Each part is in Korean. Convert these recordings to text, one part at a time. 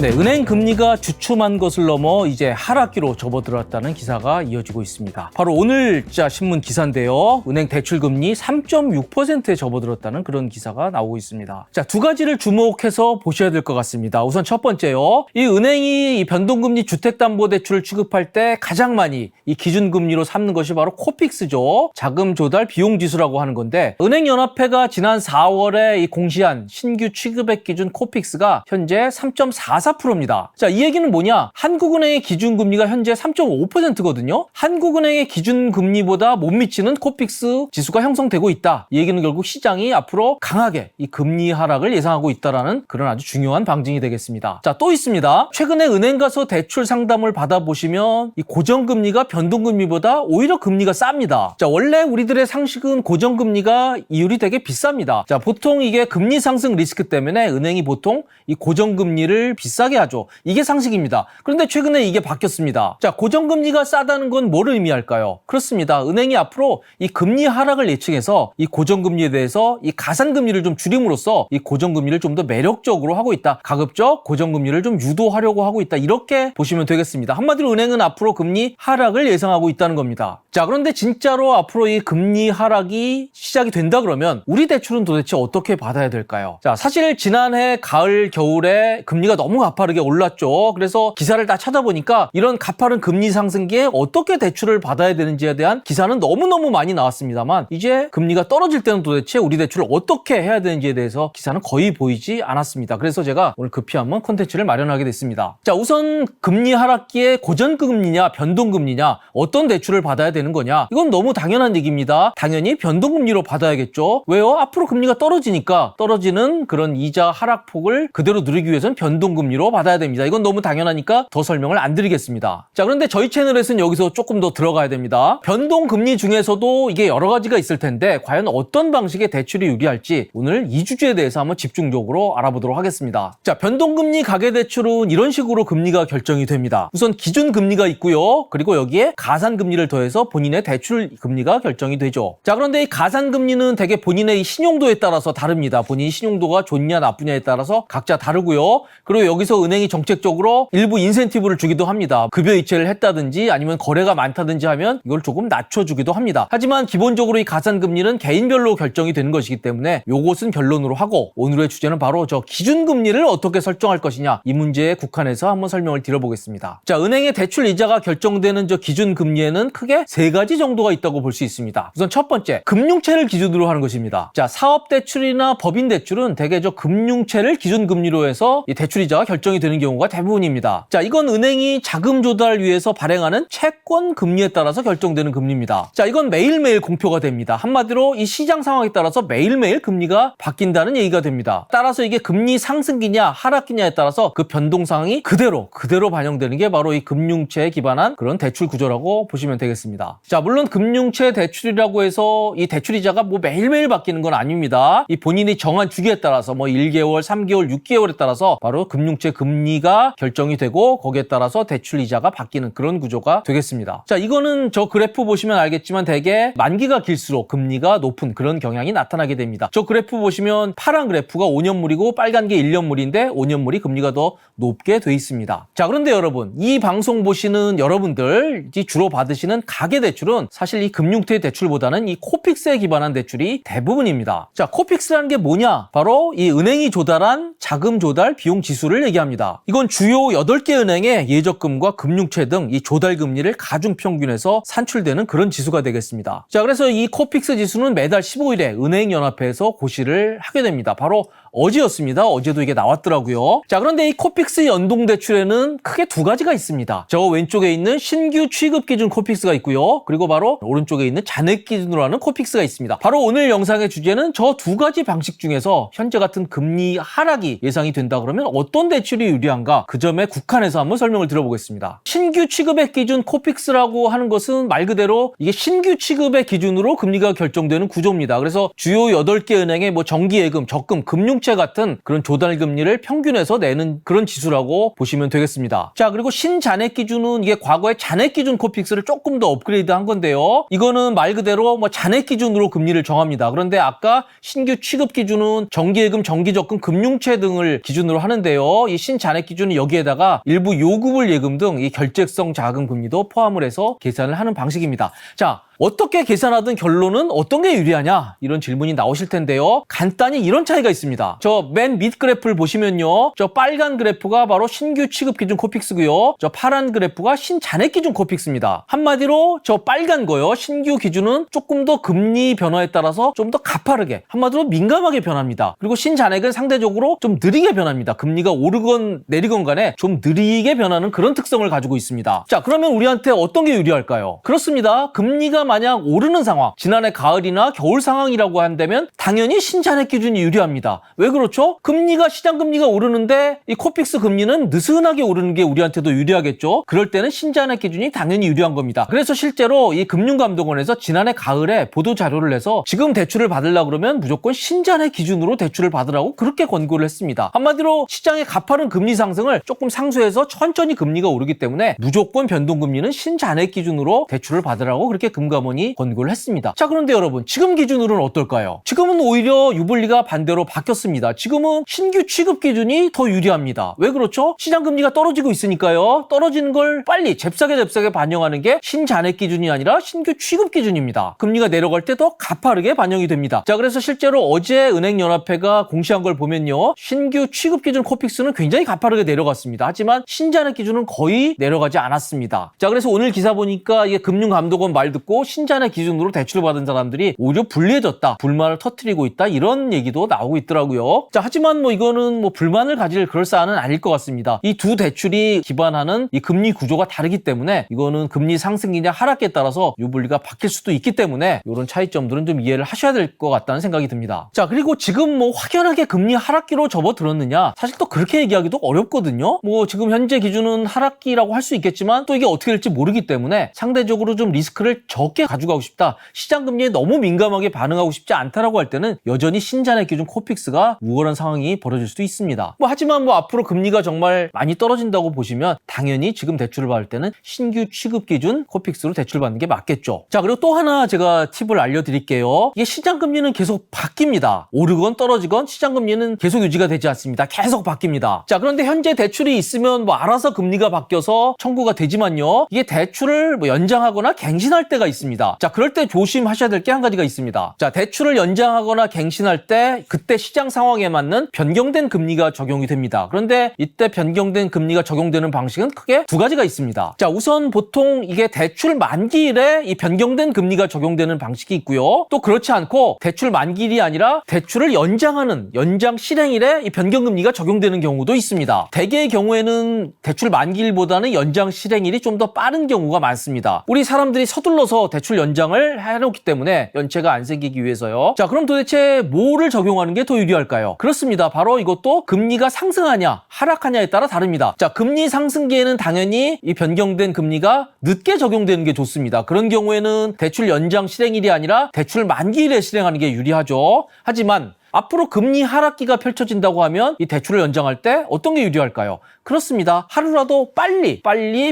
네, 은행 금리가 주춤한 것을 넘어 이제 하락기로 접어들었다는 기사가 이어지고 있습니다. 바로 오늘자 신문 기사인데요. 은행 대출 금리 3.6%에 접어들었다는 그런 기사가 나오고 있습니다. 자, 두 가지를 주목해서 보셔야 될 것 같습니다. 우선 첫 번째요. 이 은행이 이 변동금리 주택담보대출을 취급할 때 가장 많이 이 기준금리로 삼는 것이 바로 코픽스죠. 자금 조달 비용 지수라고 하는 건데, 은행연합회가 지난 4월에 이 공시한 신규 취급액 기준 코픽스가 현재 3.44%입니다. 자, 이 얘기는 뭐냐? 한국은행의 기준금리가 현재 3.5%거든요. 한국은행의 기준금리보다 못 미치는 코픽스 지수가 형성되고 있다. 이 얘기는 결국 시장이 앞으로 강하게 이 금리 하락을 예상하고 있다라는 그런 아주 중요한 방증이 되겠습니다. 자, 또 있습니다. 최근에 은행 가서 대출 상담을 받아보시면 이 고정금리가 변동금리보다 오히려 금리가 쌉니다. 자, 원래 우리들의 상식은 고정금리가 이율이 되게 비쌉니다. 자, 보통 이게 금리 상승 리스크 때문에 은행이 보통 이 고정금리를 비싸게 하죠. 이게 상식입니다. 그런데 최근에 이게 바뀌었습니다. 자, 고정금리가 싸다는 건 뭘 의미할까요? 그렇습니다. 은행이 앞으로 이 금리 하락을 예측해서 이 고정금리에 대해서 이 가산금리를 좀 줄임으로써 이 고정금리를 좀 더 매력적으로 하고 있다. 가급적 고정금리를 좀 유도하려고 하고 있다. 이렇게 보시면 되겠습니다. 한마디로 은행은 앞으로 금리 하락을 예상하고 있다는 겁니다. 자, 그런데 진짜로 앞으로 이 금리 하락이 시작이 된다 그러면 우리 대출은 도대체 어떻게 받아야 될까요? 자, 사실 지난해 가을 겨울에 금리가 너무 가파르게 올랐죠. 그래서 기사를 다 찾아보니까 이런 가파른 금리 상승기에 어떻게 대출을 받아야 되는지에 대한 기사는 너무너무 많이 나왔습니다만, 이제 금리가 떨어질 때는 도대체 우리 대출을 어떻게 해야 되는지에 대해서 기사는 거의 보이지 않았습니다. 그래서 제가 오늘 급히 한번 콘텐츠를 마련하게 됐습니다. 자, 우선 금리 하락기에 고정금리냐 변동금리냐 어떤 대출을 받아야 되는 거냐, 이건 너무 당연한 얘기입니다. 당연히 변동금리로 받아야겠죠. 왜요? 앞으로 금리가 떨어지니까 떨어지는 그런 이자 하락폭을 그대로 누리기 위해서는 변동금리로 받아야 됩니다. 이건 너무 당연하니까 더 설명을 안 드리겠습니다. 자, 그런데 저희 채널에서는 여기서 조금 더 들어가야 됩니다. 변동금리 중에서도 이게 여러 가지가 있을 텐데 과연 어떤 방식의 대출이 유리할지 오늘 이 주제에 대해서 한번 집중적으로 알아보도록 하겠습니다. 자, 변동금리 가계대출은 이런 식으로 금리가 결정이 됩니다. 우선 기준금리가 있고요. 그리고 여기에 가산금리를 더해서 본인의 대출 금리가 결정이 되죠. 자, 그런데 이 가산금리는 대개 본인의 신용도에 따라서 다릅니다. 본인이 신용도가 좋냐 나쁘냐에 따라서 각자 다르고요. 그리고 여기서 은행이 정책적으로 일부 인센티브를 주기도 합니다. 급여 이체를 했다든지 아니면 거래가 많다든지 하면 이걸 조금 낮춰주기도 합니다. 하지만 기본적으로 이 가산금리는 개인별로 결정이 되는 것이기 때문에 요것은 결론으로 하고, 오늘의 주제는 바로 저 기준금리를 어떻게 설정할 것이냐, 이 문제에 국한해서 한번 설명을 드려보겠습니다. 자, 은행의 대출 이자가 결정되는 저 기준금리에는 크게 세 가지 정도가 있다고 볼 수 있습니다. 우선 첫 번째, 금융채를 기준으로 하는 것입니다. 자, 사업대출이나 법인대출은 대개 저 금융채를 기준금리로 해서 이 대출 이자가 결정이 되는 경우가 대부분입니다. 자, 이건 은행이 자금 조달 위해서 발행하는 채권 금리에 따라서 결정되는 금리입니다. 자, 이건 매일매일 공표가 됩니다. 한마디로 이 시장 상황에 따라서 매일매일 금리가 바뀐다는 얘기가 됩니다. 따라서 이게 금리 상승기냐 하락기냐에 따라서 그 변동 상황이 그대로 반영되는 게 바로 이 금융채에 기반한 그런 대출 구조라고 보시면 되겠습니다. 자, 물론 금융채 대출이라고 해서 이 대출이자가 뭐 매일매일 바뀌는 건 아닙니다. 이 본인이 정한 주기에 따라서 뭐 1개월, 3개월, 6개월에 따라서 바로 금융채 금리가 결정이 되고 거기에 따라서 대출 이자가 바뀌는 그런 구조가 되겠습니다. 자, 이거는 저 그래프 보시면 알겠지만 대개 만기가 길수록 금리가 높은 그런 경향이 나타나게 됩니다. 저 그래프 보시면 파란 그래프가 5년물이고 빨간 게 1년물인데 5년물이 금리가 더 높게 돼 있습니다. 자, 그런데 여러분, 이 방송 보시는 여러분들이 주로 받으시는 가계대출은 사실 이 금융채 대출보다는 이 코픽스에 기반한 대출이 대부분입니다. 자, 코픽스라는 게 뭐냐? 바로 이 은행이 조달한 자금 조달 비용 지수를 얘기합니다. 이건 주요 8개 은행의 예적금과 금융채 등 이 조달 금리를 가중 평균해서 산출되는 그런 지수가 되겠습니다. 자, 그래서 이 코픽스 지수는 매달 15일에 은행연합회에서 고시를 하게 됩니다. 바로 어제였습니다. 어제도 이게 나왔더라고요. 자, 그런데 이 코픽스 연동대출에는 크게 두 가지가 있습니다. 저 왼쪽에 있는 신규 취급기준 코픽스가 있고요. 그리고 바로 오른쪽에 있는 잔액 기준으로 하는 코픽스가 있습니다. 바로 오늘 영상의 주제는 저 두 가지 방식 중에서 현재 같은 금리 하락이 예상이 된다 그러면 어떤 대출이 유리한가, 그 점에 국한해서 한번 설명을 드려보겠습니다. 신규 취급액 기준 코픽스라고 하는 것은 말 그대로 이게 신규 취급의 기준으로 금리가 결정되는 구조입니다. 그래서 주요 8개 은행의 뭐 정기예금, 적금, 금융채 같은 그런 조달 금리를 평균해서 내는 그런 지수라고 보시면 되겠습니다. 자, 그리고 신잔액 기준은 이게 과거의 잔액 기준 코픽스를 조금 더 업그레이드한 건데요. 이거는 말 그대로 뭐 잔액 기준으로 금리를 정합니다. 그런데 아까 신규 취급 기준은 정기예금, 정기적금, 금융채 등을 기준으로 하는데요. 이 신잔액 기준은 여기에다가 일부 요구불 예금 등 이 결제성 자금 금리도 포함을 해서 계산을 하는 방식입니다. 자, 어떻게 계산하든 결론은 어떤 게 유리하냐? 이런 질문이 나오실 텐데요. 간단히 이런 차이가 있습니다. 저 맨 밑 그래프를 보시면요. 저 빨간 그래프가 바로 신규 취급 기준 코픽스고요. 저 파란 그래프가 신잔액 기준 코픽스입니다. 한마디로 저 빨간 거요. 신규 기준은 조금 더 금리 변화에 따라서 좀 더 가파르게, 한마디로 민감하게 변합니다. 그리고 신잔액은 상대적으로 좀 느리게 변합니다. 금리가 오르건 내리건 간에 좀 느리게 변하는 그런 특성을 가지고 있습니다. 자, 그러면 우리한테 어떤 게 유리할까요? 그렇습니다. 금리가 만약 오르는 상황, 지난해 가을이나 겨울 상황이라고 한다면 당연히 신잔액 기준이 유리합니다. 왜 그렇죠? 금리가 시장 금리가 오르는데 이 코픽스 금리는 느슨하게 오르는 게 우리한테도 유리하겠죠. 그럴 때는 신잔액 기준이 당연히 유리한 겁니다. 그래서 실제로 이 금융감독원에서 지난해 가을에 보도 자료를 내서 지금 대출을 받으려고 그러면 무조건 신잔액 기준으로 대출을 받으라고 그렇게 권고를 했습니다. 한마디로 시장의 가파른 금리 상승을 조금 상쇄해서 천천히 금리가 오르기 때문에 무조건 변동금리는 신잔액 기준으로 대출을 받으라고 그렇게 금감원이 권고를 했습니다. 자, 그런데 여러분, 지금 기준으로는 어떨까요? 지금은 오히려 유불리가 반대로 바뀌었습니다. 지금은 신규 취급 기준이 더 유리합니다. 왜 그렇죠? 시장 금리가 떨어지고 있으니까요. 떨어지는 걸 빨리 잽싸게 반영하는 게 신잔액 기준이 아니라 신규 취급 기준입니다. 금리가 내려갈 때 더 가파르게 반영이 됩니다. 자, 그래서 실제로 어제 은행연합회가 공시한 걸 보면요. 신규 취급 기준 코픽스는 굉장히 가파르게 내려갔습니다. 하지만 신잔액 기준은 거의 내려가지 않았습니다. 자, 그래서 오늘 기사 보니까 이게 금융감독원 말 듣고 신잔액 기준으로 대출을 받은 사람들이 오히려 불리해졌다, 불만을 터뜨리고 있다, 이런 얘기도 나오고 있더라고요. 자, 하지만 뭐 이거는 뭐 불만을 가질 그럴 사안은 아닐 것 같습니다. 이 두 대출이 기반하는 이 금리 구조가 다르기 때문에 이거는 금리 상승이냐 하락에 따라서 유불리가 바뀔 수도 있기 때문에 이런 차이점들은 좀 이해를 하셔야 될 것 같다는 생각이 듭니다. 자, 그리고 지금 뭐 확연하게 금리 하락기로 접어들었느냐, 사실 또 그렇게 얘기하기도 어렵거든요. 뭐 지금 현재 기준은 하락기라고 할 수 있겠지만 또 이게 어떻게 될지 모르기 때문에 상대적으로 좀 리스크를 적게 가져가고 싶다, 시장 금리에 너무 민감하게 반응하고 싶지 않다라고 할 때는 여전히 신잔액 기준 코픽스가 우월한 상황이 벌어질 수도 있습니다. 뭐 하지만 뭐 앞으로 금리가 정말 많이 떨어진다고 보시면 당연히 지금 대출을 받을 때는 신규 취급 기준 코픽스로 대출 받는 게 맞겠죠. 자, 그리고 또 하나 제가 팁을 알려드릴게요. 이게 시장 금리는 계속 바뀝니다. 오르건 떨어지건 시장 금리는 계속 유지가 되지 않습니다. 계속 바뀝니다. 자, 그런데 현재 대출이 있으면 뭐 알아서 금리가 바뀌어서 청구가 되지만요. 이게 대출을 뭐 연장하거나 갱신할 때가 있습니다. 자, 그럴 때 조심하셔야 될 게 한 가지가 있습니다. 자, 대출을 연장하거나 갱신할 때 그때 시장 상황에 맞는 변경된 금리가 적용이 됩니다. 그런데 이때 변경된 금리가 적용되는 방식은 크게 두 가지가 있습니다. 자, 우선 보통 이게 대출 만기일에 이 변경된 금리가 적용되는 방식이 있고요. 또 그렇지 않고 대출 만기일이 아니라 대출을 연장하는 연장 실행일에 이 변경 금리가 적용되는 경우도 있습니다. 대개의 경우에는 대출 만기일보다는 연장 실행일이 좀 더 빠른 경우가 많습니다. 우리 사람들이 서둘러서 대출 연장을 해놓기 때문에 연체가 안 생기기 위해서요. 자, 그럼 도대체 뭐를 적용하는 게 더 유리할까요? 그렇습니다. 바로 이것도 금리가 상승하냐 하락하냐에 따라 다릅니다. 자, 금리 상승기에는 당연히 이 변경된 금리가 늦게 적용되는 게 좋습니다. 그런 경우에는 대출 연장 실행일이 아니라 대출 만기일에 실행하는 게 유리하죠. 하지만 앞으로 금리 하락기가 펼쳐진다고 하면 이 대출을 연장할 때 어떤 게 유리할까요? 그렇습니다. 하루라도 빨리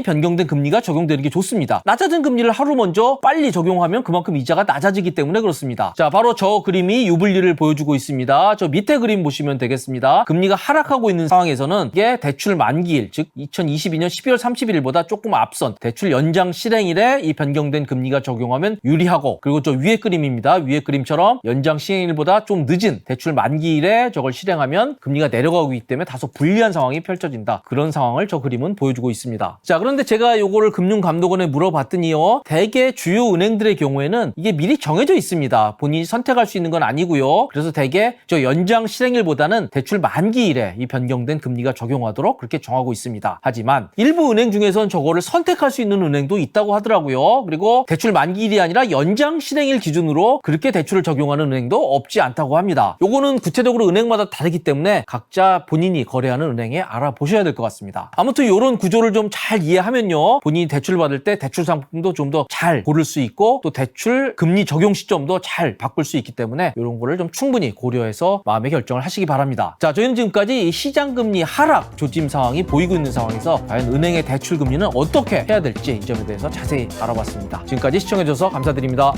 변경된 금리가 적용되는 게 좋습니다. 낮아진 금리를 하루 먼저 빨리 적용하면 그만큼 이자가 낮아지기 때문에 그렇습니다. 자, 바로 저 그림이 유불리를 보여주고 있습니다. 저 밑에 그림 보시면 되겠습니다. 금리가 하락하고 있는 상황에서는 이게 대출 만기일, 즉 2022년 12월 31일보다 조금 앞선 대출 연장 실행일에 이 변경된 금리가 적용하면 유리하고, 그리고 저 위에 그림입니다. 위에 그림처럼 연장 실행일보다 좀 늦은 대출 만기일에 저걸 실행하면 금리가 내려가고 있기 때문에 다소 불리한 상황이 펼쳐진다. 그런 상황을 저 그림은 보여주고 있습니다. 자, 그런데 제가 요거를 금융감독원에 물어봤더니요. 대개 주요 은행들의 경우에는 이게 미리 정해져 있습니다. 본인이 선택할 수 있는 건 아니고요. 그래서 대개 저 연장 실행일보다는 대출 만기일에 이 변경된 금리가 적용하도록 그렇게 정하고 있습니다. 하지만 일부 은행 중에서는 저거를 선택할 수 있는 은행도 있다고 하더라고요. 그리고 대출 만기일이 아니라 연장 실행일 기준으로 그렇게 대출을 적용하는 은행도 없지 않다고 합니다. 요거는 구체적으로 은행마다 다르기 때문에 각자 본인이 거래하는 은행에 알아보셔야 될 것 같습니다. 아무튼 이런 구조를 좀 잘 이해하면요. 본인이 대출 받을 때 대출 상품도 좀 더 잘 고를 수 있고 또 대출 금리 적용 시점도 잘 바꿀 수 있기 때문에 이런 거를 좀 충분히 고려해서 마음의 결정을 하시기 바랍니다. 자, 저희는 지금까지 이 시장 금리 하락 조짐 상황이 보이고 있는 상황에서 과연 은행의 대출 금리는 어떻게 해야 될지 이 점에 대해서 자세히 알아봤습니다. 지금까지 시청해주셔서 감사드립니다.